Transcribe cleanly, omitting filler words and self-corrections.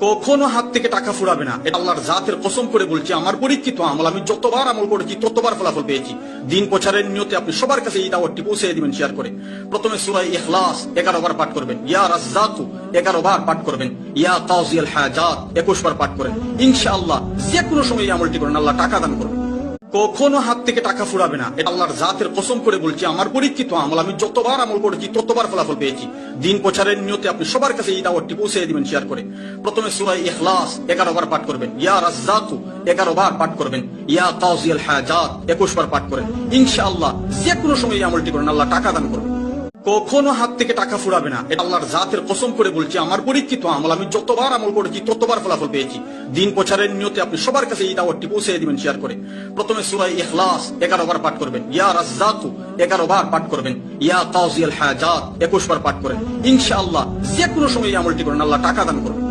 কখনো হাত থেকে টাকা ফুরাবে না, এটা আল্লাহর জাতের কসম করে বলছি। আমার পরীক্ষিত আমল, আমি যতবার আমল করেছি ততবার ফলাফল পেয়েছি। দিন প্রচারের নিয়তে আপনি সবার কাছে এই দাওয়াতটি পৌঁছে দিবেন শেয়ার করে। প্রথমে সূরা ইখলাস 11 বার পাঠ করবেন, ইয়া রাজ্জাকু 11 বার পাঠ করবেন, ইয়া কাযিয়াল হাজাত 21 বার পাঠ করেন। ইনশাআল্লাহ যে কোনো সময় এই আমলটি করেন, আল্লাহ টাকা দান করবেন। কখনো হাত থেকে টাকা ফুরাবে না, এটা আল্লাহর জাতের কসম করে বলছি। আমার পরীক্ষিত আমল, আমি যতবার আমল করেছি ততবার ফলাফল পেয়েছি। দিন প্রচারের নিয়তে আপনি সবার কাছে এই দাওয়াতটি পৌঁছে দিবেন শেয়ার করে। প্রথমে সূরা ইখলাস 11 বার পাঠ করবেন, ইয়া রাজ্জাকু 11 বার পাঠ করবেন, ইয়া কাযিয়াল হাজাত 21 বার পাঠ করেন। ইনশাআল্লাহ যে কোনো সময় এই আমলটি করেন, আল্লাহ টাকা দান করবেন। কখনো হাত থেকে টাকা ফুরাবে না, এটা আল্লাহর জাতের কসম করে বলছি। আমার পরীক্ষিত আমল, আমি যতবার আমল করেছি ততবার ফলাফল পেয়েছি। দিন প্রচারের নিয়তে আপনি সবার কাছে এই দাওয়াতটি পৌঁছে দিবেন শেয়ার করে। প্রথমে সূরা ইখলাস 11 বার পাঠ করবেন, ইয়া রাজ্জাকু 11 বার পাঠ করবেন, ইয়া কাযিয়াল হাজাত 21 বার পাঠ করেন। ইনশাআল্লাহ যে কোনো সময় এই আমলটি করেন, আল্লাহ টাকা দান করবেন।